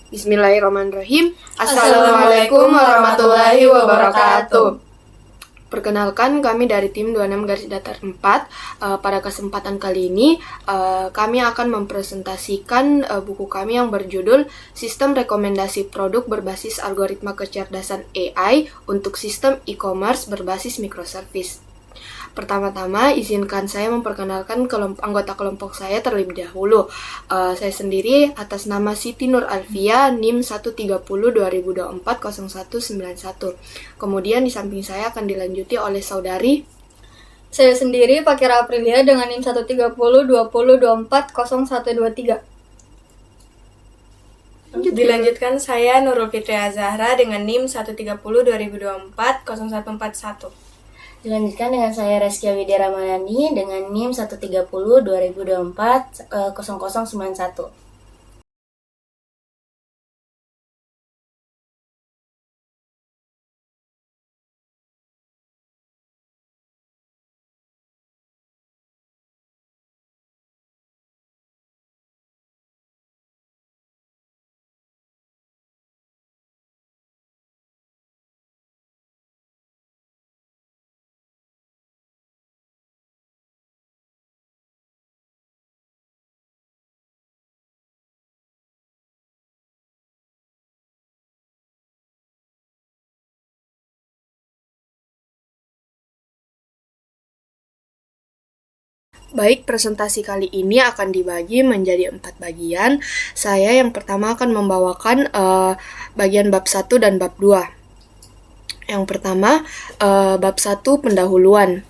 Bismillahirrahmanirrahim. Assalamualaikum warahmatullahi wabarakatuh. Perkenalkan, kami dari tim 26-4. Pada kesempatan kali ini, kami akan mempresentasikan buku kami yang berjudul Sistem Rekomendasi Produk Berbasis Algoritma Kecerdasan AI untuk Sistem E-commerce Berbasis Microservice. Pertama-tama, izinkan saya memperkenalkan anggota kelompok saya terlebih dahulu. Saya sendiri atas nama Siti Nur Alfia, NIM 130-2024-0191. Kemudian di samping saya akan dilanjuti oleh saudari. Saya sendiri Fakira Aprilia dengan NIM 130-2024-0123. Dilanjutkan saya Nurul Fitria Zahra dengan NIM 130-2024-0141. Dilanjutkan dengan saya Reskia Widya Ramadhani dengan NIM 130-2024-0091. Baik, presentasi kali ini akan dibagi menjadi 4 bagian. Saya yang pertama akan membawakan bagian bab 1 dan bab 2. Yang pertama, bab 1 pendahuluan.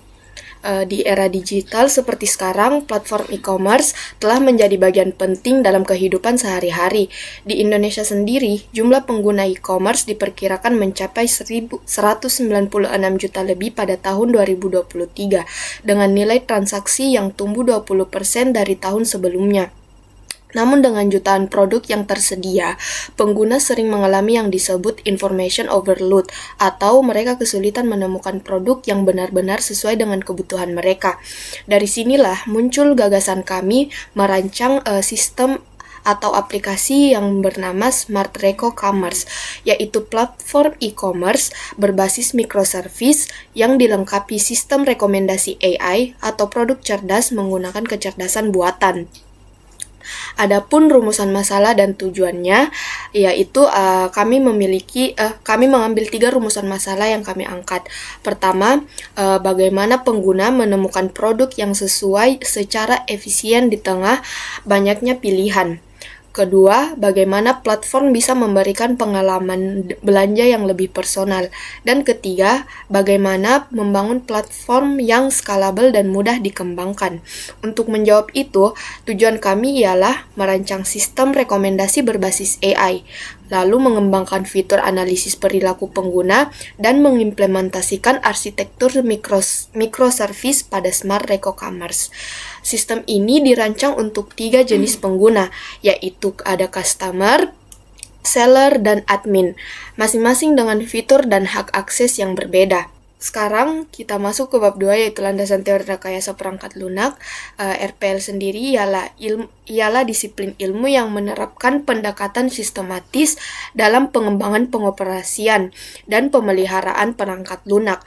Di era digital seperti sekarang, platform e-commerce telah menjadi bagian penting dalam kehidupan sehari-hari. Di Indonesia sendiri, jumlah pengguna e-commerce diperkirakan mencapai 196 juta lebih pada tahun 2023, dengan nilai transaksi yang tumbuh 20% dari tahun sebelumnya. Namun dengan jutaan produk yang tersedia, pengguna sering mengalami yang disebut information overload, atau mereka kesulitan menemukan produk yang benar-benar sesuai dengan kebutuhan mereka. Dari sinilah muncul gagasan kami merancang sistem atau aplikasi yang bernama Smart Reco Commerce, yaitu platform e-commerce berbasis microservice yang dilengkapi sistem rekomendasi AI atau produk cerdas menggunakan kecerdasan buatan. Adapun rumusan masalah dan tujuannya, yaitu kami mengambil 3 rumusan masalah yang kami angkat. Pertama, bagaimana pengguna menemukan produk yang sesuai secara efisien di tengah banyaknya pilihan. Kedua, bagaimana platform bisa memberikan pengalaman belanja yang lebih personal. Dan ketiga, bagaimana membangun platform yang scalable dan mudah dikembangkan. Untuk menjawab itu, tujuan kami ialah merancang sistem rekomendasi berbasis AI, lalu mengembangkan fitur analisis perilaku pengguna, dan mengimplementasikan arsitektur microservice pada Smart Reco Commerce. Sistem ini dirancang untuk 3 jenis pengguna, yaitu ada customer, seller, dan admin, masing-masing dengan fitur dan hak akses yang berbeda. Sekarang kita masuk ke bab 2, yaitu landasan teori rekayasa perangkat lunak. RPL sendiri ialah disiplin ilmu yang menerapkan pendekatan sistematis dalam pengembangan pengoperasian dan pemeliharaan perangkat lunak.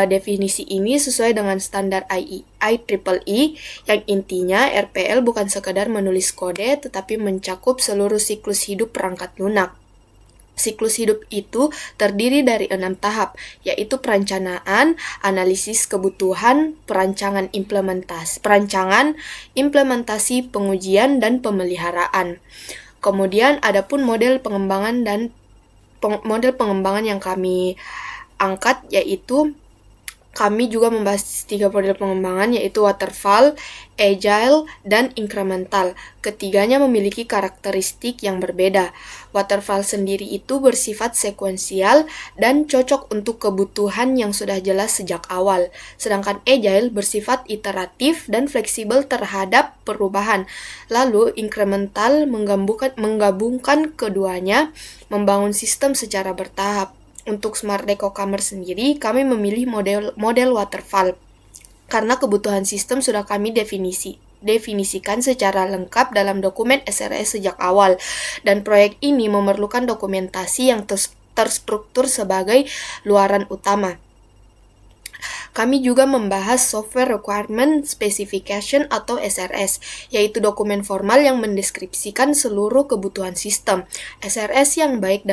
Definisi ini sesuai dengan standar IEEE yang intinya RPL bukan sekadar menulis kode tetapi mencakup seluruh siklus hidup perangkat lunak. Siklus hidup itu terdiri dari 6 tahap, yaitu perencanaan, analisis kebutuhan, perancangan, implementasi, pengujian, dan pemeliharaan. Kemudian adapun model pengembangan yang kami angkat, yaitu kami juga membahas 3 model pengembangan, yaitu waterfall, agile, dan incremental. Ketiganya memiliki karakteristik yang berbeda. Waterfall sendiri itu bersifat sekuensial dan cocok untuk kebutuhan yang sudah jelas sejak awal. Sedangkan agile bersifat iteratif dan fleksibel terhadap perubahan. Lalu incremental menggabungkan keduanya, membangun sistem secara bertahap. Untuk Smart Reco Commerce sendiri, kami memilih model waterfall karena kebutuhan sistem sudah kami definisi. didefinisikan secara lengkap dalam dokumen SRS sejak awal, dan proyek ini memerlukan dokumentasi yang terstruktur sebagai luaran utama. Kami juga membahas Software Requirement Specification atau SRS, yaitu dokumen formal yang mendeskripsikan seluruh kebutuhan sistem. SRS yang baik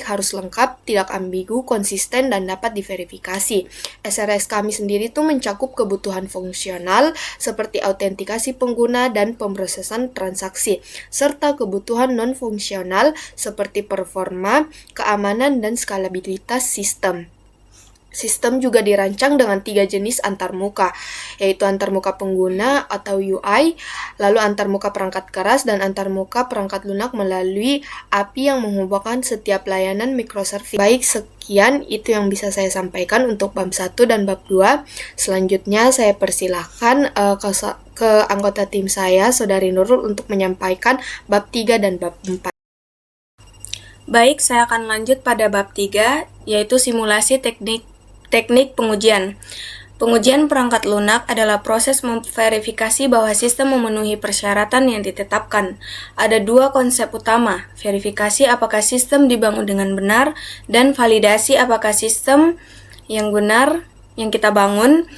harus lengkap, tidak ambigu, konsisten, dan dapat diverifikasi. SRS kami sendiri itu mencakup kebutuhan fungsional seperti autentikasi pengguna dan pemrosesan transaksi, serta kebutuhan non-fungsional seperti performa, keamanan, dan skalabilitas sistem. Sistem juga dirancang dengan 3 jenis antarmuka, yaitu antarmuka pengguna atau UI, lalu antarmuka perangkat keras, dan antarmuka perangkat lunak melalui API yang menghubungkan setiap layanan microservice. Baik, sekian itu yang bisa saya sampaikan untuk bab 1 dan bab 2. Selanjutnya saya persilahkan ke anggota tim saya, Saudari Nurul, untuk menyampaikan bab 3 dan bab 4. Baik, saya akan lanjut pada bab 3, yaitu simulasi teknik pengujian. Pengujian perangkat lunak adalah proses memverifikasi bahwa sistem memenuhi persyaratan yang ditetapkan. Ada 2 konsep utama, verifikasi apakah sistem dibangun dengan benar, dan validasi apakah sistem yang benar yang kita bangun.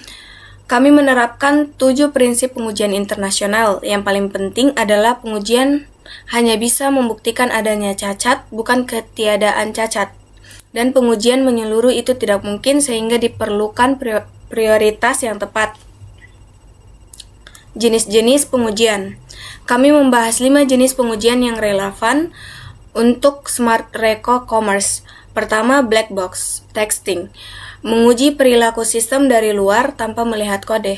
Kami menerapkan 7 prinsip pengujian internasional. Yang paling penting adalah pengujian hanya bisa membuktikan adanya cacat, bukan ketiadaan cacat. Dan pengujian menyeluruh itu tidak mungkin, sehingga diperlukan prioritas yang tepat. Jenis-jenis pengujian. Kami membahas 5 jenis pengujian yang relevan untuk Smart Reco Commerce. Pertama, black box testing. Menguji perilaku sistem dari luar tanpa melihat kode.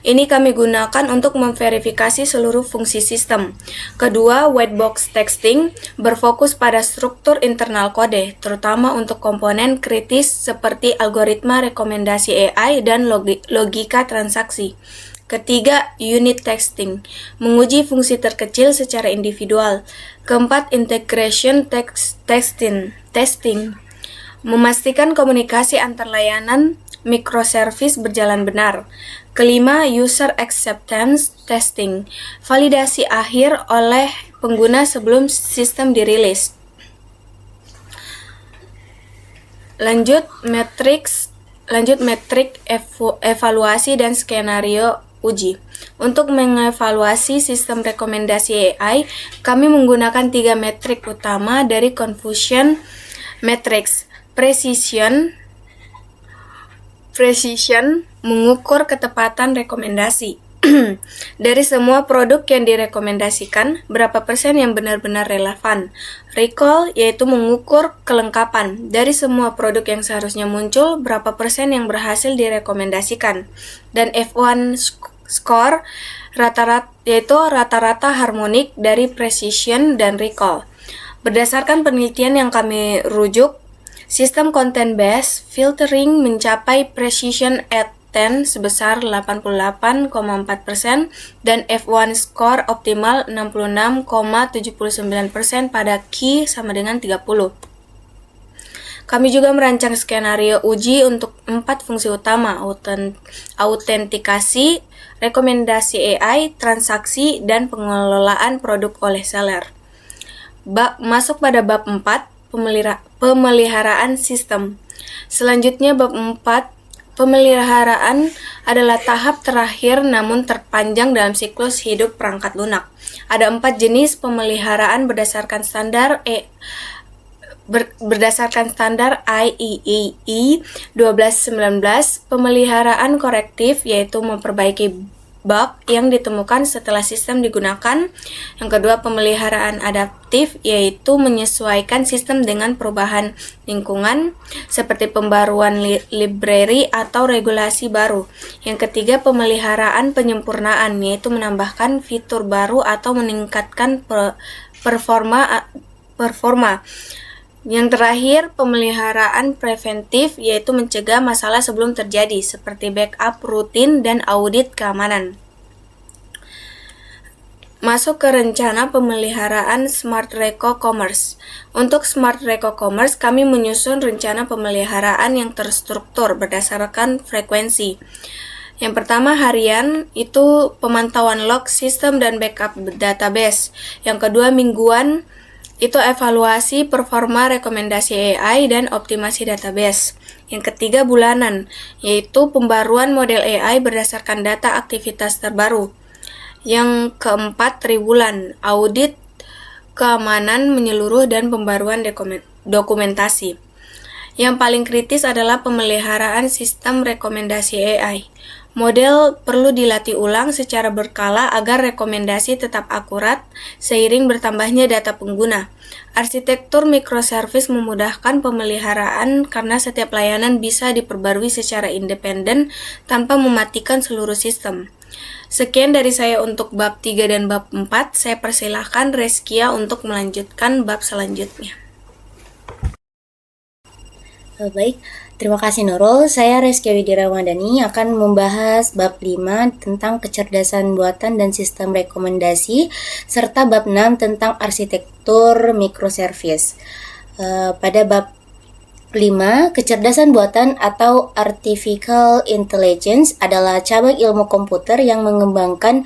Ini kami gunakan untuk memverifikasi seluruh fungsi sistem. Kedua, white box testing berfokus pada struktur internal kode, terutama untuk komponen kritis seperti algoritma rekomendasi AI dan logika transaksi. Ketiga, unit testing, menguji fungsi terkecil secara individual. Keempat, integration testing, memastikan komunikasi antar layanan microservice berjalan benar. Kelima, user acceptance testing, validasi akhir oleh pengguna sebelum sistem dirilis. Lanjut metrik evaluasi dan skenario uji. Untuk mengevaluasi sistem rekomendasi AI, kami menggunakan 3 metrik utama dari Confusion Matrix. Precision mengukur ketepatan rekomendasi. Dari semua produk yang direkomendasikan, berapa persen yang benar-benar relevan. Recall yaitu mengukur kelengkapan. Dari semua produk yang seharusnya muncul, berapa persen yang berhasil direkomendasikan. Dan F1 score yaitu rata-rata harmonik dari precision dan recall. Berdasarkan penelitian yang kami rujuk, sistem content-based filtering mencapai precision at 10 sebesar 88,4% dan F1 score optimal 66,79% pada Q sama dengan 30. Kami juga merancang skenario uji untuk 4 fungsi utama, autentikasi, rekomendasi AI, transaksi, dan pengelolaan produk oleh seller. Masuk pada bab 4, pemeliharaan sistem. Selanjutnya bab 4, pemeliharaan adalah tahap terakhir namun terpanjang dalam siklus hidup perangkat lunak. Ada 4 jenis pemeliharaan berdasarkan standar IEEE 1219, pemeliharaan korektif yaitu memperbaiki bug yang ditemukan setelah sistem digunakan. Yang kedua, pemeliharaan adaptif yaitu menyesuaikan sistem dengan perubahan lingkungan seperti pembaruan library atau regulasi baru. Yang ketiga, pemeliharaan penyempurnaan yaitu menambahkan fitur baru atau meningkatkan performa. Yang terakhir, pemeliharaan preventif yaitu mencegah masalah sebelum terjadi seperti backup rutin dan audit keamanan. Masuk ke rencana pemeliharaan Smart Reco Commerce. Untuk Smart Reco Commerce, kami menyusun rencana pemeliharaan yang terstruktur berdasarkan frekuensi. Yang pertama harian itu pemantauan log sistem dan backup database. Yang kedua mingguan itu evaluasi performa rekomendasi AI dan optimasi database. Yang ketiga bulanan, yaitu pembaruan model AI berdasarkan data aktivitas terbaru. Yang keempat triwulan, audit keamanan menyeluruh dan pembaruan dokumentasi. Yang paling kritis adalah pemeliharaan sistem rekomendasi AI. Model perlu dilatih ulang secara berkala agar rekomendasi tetap akurat seiring bertambahnya data pengguna. Arsitektur microservice memudahkan pemeliharaan karena setiap layanan bisa diperbarui secara independen tanpa mematikan seluruh sistem. Sekian dari saya untuk bab 3 dan bab 4. Saya persilahkan Reskia untuk melanjutkan bab selanjutnya. Baik, terima kasih Nurul. Saya Reskia Widya Ramadhani akan membahas bab 5 tentang kecerdasan buatan dan sistem rekomendasi, serta bab 6 tentang arsitektur microservice. Pada bab 5, kecerdasan buatan atau artificial intelligence adalah cabang ilmu komputer yang mengembangkan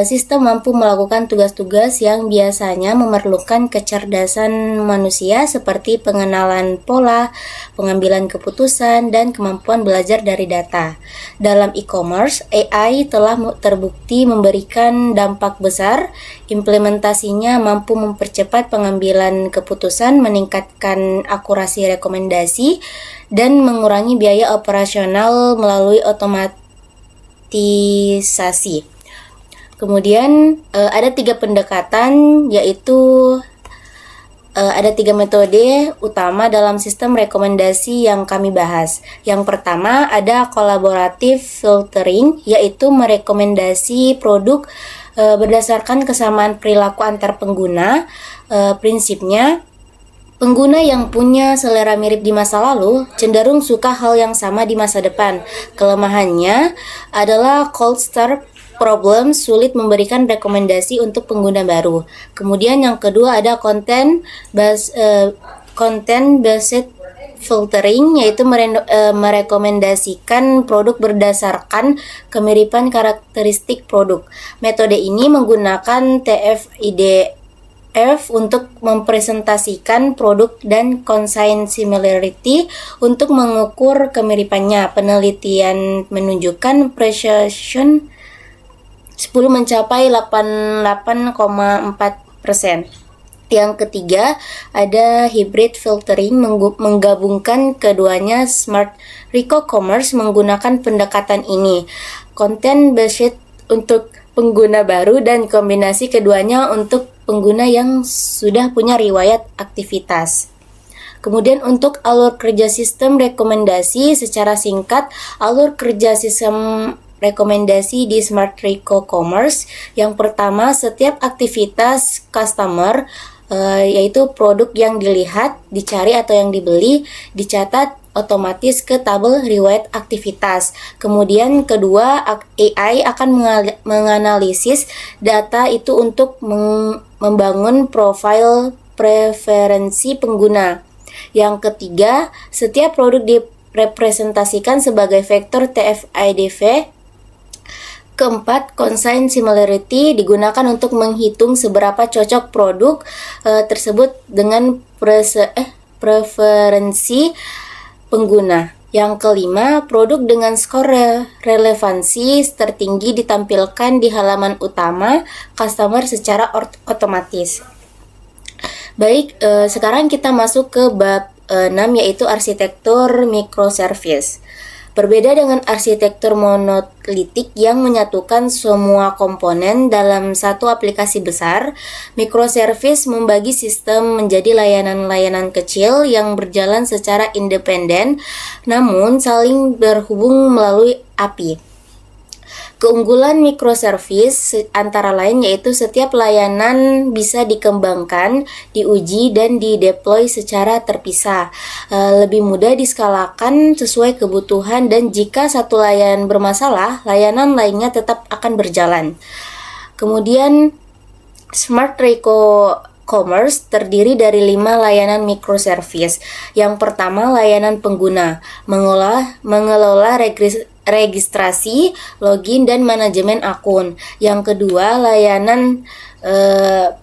sistem mampu melakukan tugas-tugas yang biasanya memerlukan kecerdasan manusia seperti pengenalan pola, pengambilan keputusan, dan kemampuan belajar dari data. Dalam e-commerce, AI telah terbukti memberikan dampak besar. Implementasinya mampu mempercepat pengambilan keputusan, meningkatkan akurasi rekomendasi, dan mengurangi biaya operasional melalui otomatisasi. Kemudian ada 3 pendekatan, yaitu ada 3 metode utama dalam sistem rekomendasi yang kami bahas. Yang pertama ada collaborative filtering, yaitu merekomendasi produk berdasarkan kesamaan perilaku antar pengguna. Prinsipnya, pengguna yang punya selera mirip di masa lalu cenderung suka hal yang sama di masa depan. Kelemahannya adalah cold start problem, sulit memberikan rekomendasi untuk pengguna baru. Kemudian yang kedua ada content based filtering, yaitu merekomendasikan produk berdasarkan kemiripan karakteristik produk. Metode ini menggunakan TF-IDF untuk mempresentasikan produk dan consign similarity untuk mengukur kemiripannya. Penelitian menunjukkan precision 10 mencapai 88,4%. Yang ketiga, ada hybrid filtering, menggabungkan keduanya. Smart Rico Commerce menggunakan pendekatan ini. Content based untuk pengguna baru dan kombinasi keduanya untuk pengguna yang sudah punya riwayat aktivitas. Kemudian untuk alur kerja sistem rekomendasi, secara singkat, alur kerja sistem rekomendasi di Smart Rico Commerce. Yang pertama, setiap aktivitas customer, yaitu produk yang dilihat, dicari atau yang dibeli, dicatat otomatis ke tabel riwayat aktivitas. Kemudian kedua, AI akan menganalisis data itu untuk membangun profil preferensi pengguna. Yang ketiga, setiap produk direpresentasikan sebagai vektor TF-IDF. Keempat, consign similarity digunakan untuk menghitung seberapa cocok produk tersebut dengan preferensi pengguna. Yang kelima, produk dengan skor relevansi tertinggi ditampilkan di halaman utama customer secara otomatis. Baik, sekarang kita masuk ke bab 6, yaitu arsitektur microservice. Berbeda dengan arsitektur monolitik yang menyatukan semua komponen dalam satu aplikasi besar, microservice membagi sistem menjadi layanan-layanan kecil yang berjalan secara independen namun saling berhubung melalui API. Keunggulan microservice antara lain yaitu setiap layanan bisa dikembangkan, diuji, dan dideploy secara terpisah. Lebih mudah diskalakan sesuai kebutuhan, dan jika satu layanan bermasalah, layanan lainnya tetap akan berjalan. Kemudian Smart Rico Commerce terdiri dari 5 layanan microservice. Yang pertama, layanan pengguna, mengelola registrasi, login, dan manajemen akun. Yang kedua, layanan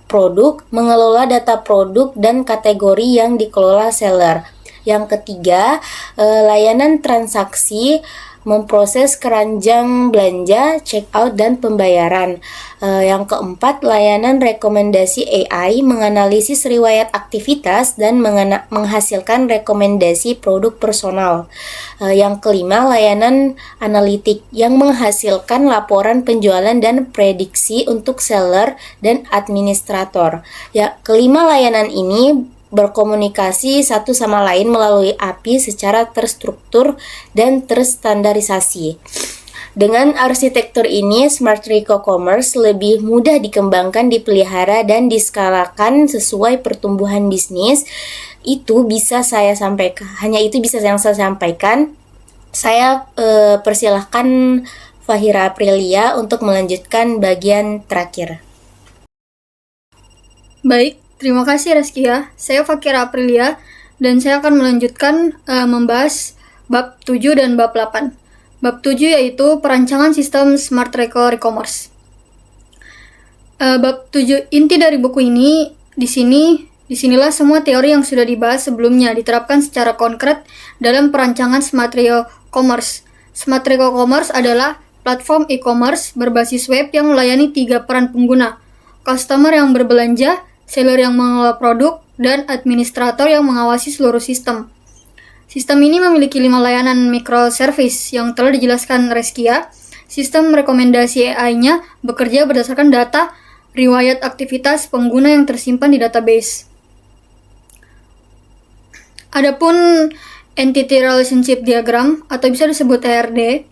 produk, mengelola data produk dan kategori yang dikelola seller. Yang ketiga, layanan transaksi, memproses keranjang belanja, check out, dan pembayaran. Yang keempat, layanan rekomendasi AI, menganalisis riwayat aktivitas dan menghasilkan rekomendasi produk personal. Yang kelima, layanan analitik yang menghasilkan laporan penjualan dan prediksi untuk seller dan administrator. Ya, kelima layanan ini berkomunikasi satu sama lain melalui API secara terstruktur dan terstandarisasi. Dengan arsitektur ini, Smart Rico Commerce lebih mudah dikembangkan, dipelihara, dan diskalakan sesuai pertumbuhan bisnis. Itu bisa saya sampaikan. Hanya itu bisa yang saya sampaikan. Saya persilahkan Fahira Aprilia untuk melanjutkan bagian terakhir. Baik, terima kasih Reskia. Saya Fakira Aprilia dan saya akan melanjutkan membahas bab 7 dan bab 8. Bab 7 yaitu perancangan sistem Smart Reco Recommerce. Bab 7 inti dari buku ini disinilah semua teori yang sudah dibahas sebelumnya diterapkan secara konkret dalam perancangan Smart Reco Commerce. Smart Reco Commerce adalah platform e-commerce berbasis web yang melayani 3 peran pengguna: customer yang berbelanja, seller yang mengelola produk, dan administrator yang mengawasi seluruh sistem. Sistem ini memiliki 5 layanan microservice yang telah dijelaskan Reskia. Sistem rekomendasi AI-nya bekerja berdasarkan data riwayat aktivitas pengguna yang tersimpan di database. Adapun Entity Relationship Diagram atau bisa disebut ERD,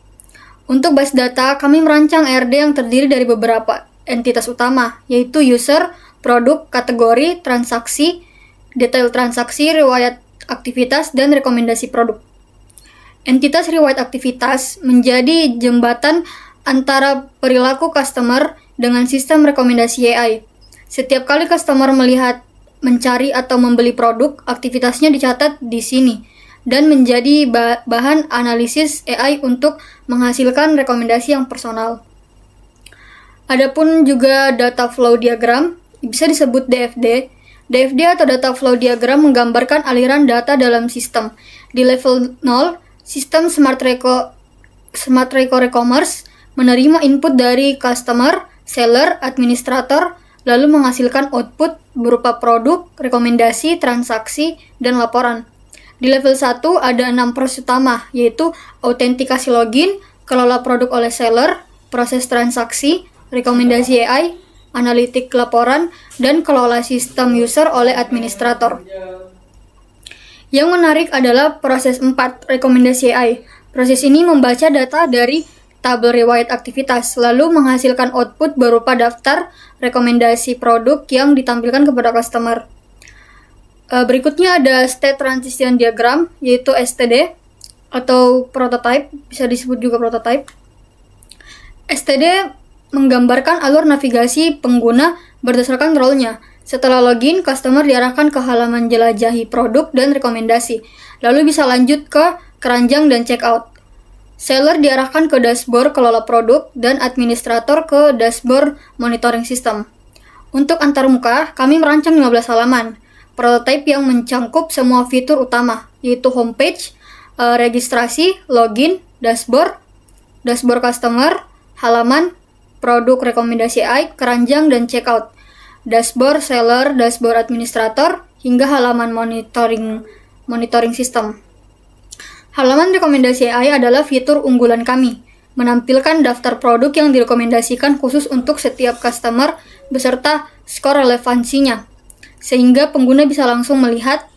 untuk base data kami merancang ERD yang terdiri dari beberapa entitas utama, yaitu user, produk, kategori, transaksi, detail transaksi, riwayat aktivitas, dan rekomendasi produk. Entitas riwayat aktivitas menjadi jembatan antara perilaku customer dengan sistem rekomendasi AI. Setiap kali customer melihat, mencari, atau membeli produk, aktivitasnya dicatat di sini dan menjadi bahan analisis AI untuk menghasilkan rekomendasi yang personal. Adapun juga data flow diagram, bisa disebut DFD. DFD atau data flow diagram menggambarkan aliran data dalam sistem. Di level 0, sistem Smart Reco Recommerce menerima input dari customer, seller, administrator, lalu menghasilkan output berupa produk, rekomendasi, transaksi, dan laporan. Di level 1 ada 6 proses utama, yaitu autentikasi login, kelola produk oleh seller, proses transaksi, rekomendasi AI, analitik laporan, dan kelola sistem user oleh administrator. Yang menarik adalah proses 4, rekomendasi AI. Proses ini membaca data dari tabel riwayat aktivitas, lalu menghasilkan output berupa daftar rekomendasi produk yang ditampilkan kepada customer. Berikutnya ada State Transition Diagram, yaitu STD, atau prototype, bisa disebut juga prototype. STD menggambarkan alur navigasi pengguna berdasarkan role-nya. Setelah login, customer diarahkan ke halaman jelajahi produk dan rekomendasi, lalu bisa lanjut ke keranjang dan checkout. Seller diarahkan ke dashboard kelola produk dan administrator ke dashboard monitoring system. Untuk antarmuka, kami merancang 15 halaman prototype yang mencangkup semua fitur utama, yaitu homepage, registrasi, login, dashboard customer, halaman, produk rekomendasi AI, keranjang, dan checkout, dashboard seller, dashboard administrator, hingga halaman monitoring system. Halaman rekomendasi AI adalah fitur unggulan kami, menampilkan daftar produk yang direkomendasikan khusus untuk setiap customer beserta skor relevansinya, sehingga pengguna bisa langsung melihat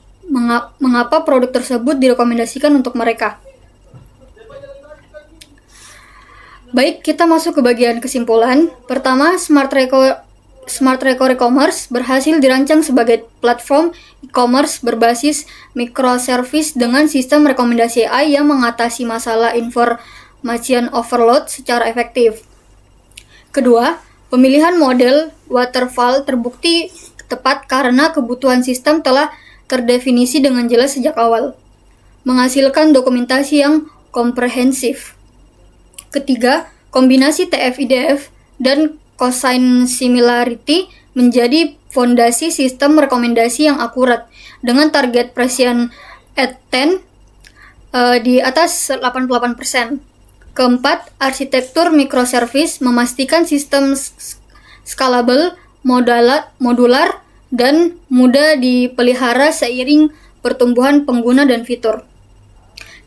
mengapa produk tersebut direkomendasikan untuk mereka. Baik, kita masuk ke bagian kesimpulan. Pertama, Smart Reco Recommerce berhasil dirancang sebagai platform e-commerce berbasis microservice dengan sistem rekomendasi AI yang mengatasi masalah information overload secara efektif. Kedua, pemilihan model waterfall terbukti tepat karena kebutuhan sistem telah terdefinisi dengan jelas sejak awal, menghasilkan dokumentasi yang komprehensif. Ketiga, kombinasi TF-IDF dan cosine similarity menjadi fondasi sistem rekomendasi yang akurat dengan target prescient at 10 di atas 88%. Keempat, arsitektur microservice memastikan sistem scalable, modular, dan mudah dipelihara seiring pertumbuhan pengguna dan fitur.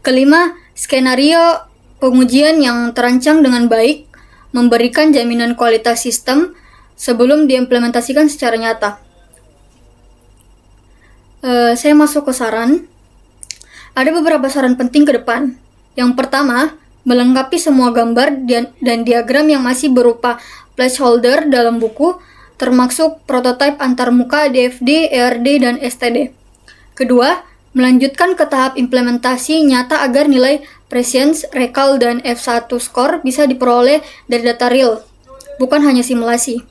Kelima, skenario pengujian yang terancang dengan baik memberikan jaminan kualitas sistem sebelum diimplementasikan secara nyata. Saya masuk ke saran. Ada beberapa saran penting ke depan. Yang pertama, melengkapi semua gambar dan diagram yang masih berupa placeholder dalam buku, termasuk prototipe antarmuka DFD, ERD, dan STD. Kedua, melanjutkan ke tahap implementasi nyata agar nilai prescience, recall, dan F1 score bisa diperoleh dari data real, bukan hanya simulasi.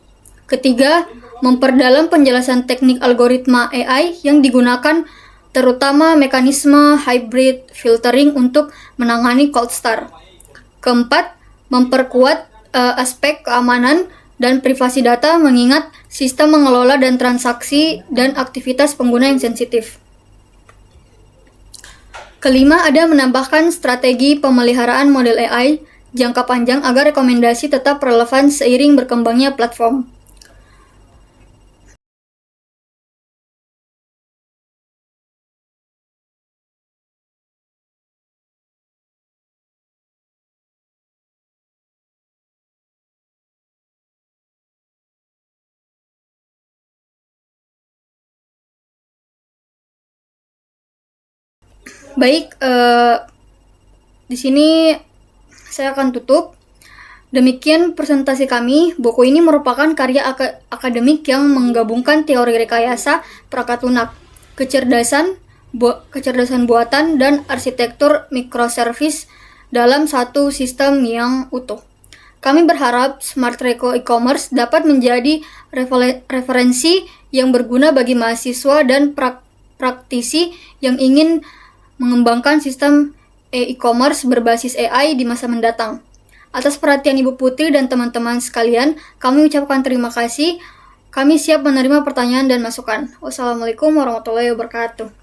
Ketiga, memperdalam penjelasan teknik algoritma AI yang digunakan, terutama mekanisme hybrid filtering untuk menangani cold start. Keempat, memperkuat aspek keamanan dan privasi data mengingat sistem mengelola dan transaksi dan aktivitas pengguna yang sensitif. Kelima, ada menambahkan strategi pemeliharaan model AI jangka panjang agar rekomendasi tetap relevan seiring berkembangnya platform. Baik, di sini saya akan tutup. Demikian presentasi kami. Buku ini merupakan karya akademik yang menggabungkan teori rekayasa perangkat lunak, kecerdasan buatan, dan arsitektur microservice dalam satu sistem yang utuh. Kami berharap Smart Reco e-commerce dapat menjadi referensi yang berguna bagi mahasiswa dan praktisi yang ingin mengembangkan sistem e-commerce berbasis AI di masa mendatang. Atas perhatian Ibu Putri dan teman-teman sekalian, kami ucapkan terima kasih. Kami siap menerima pertanyaan dan masukan. Wassalamualaikum warahmatullahi wabarakatuh.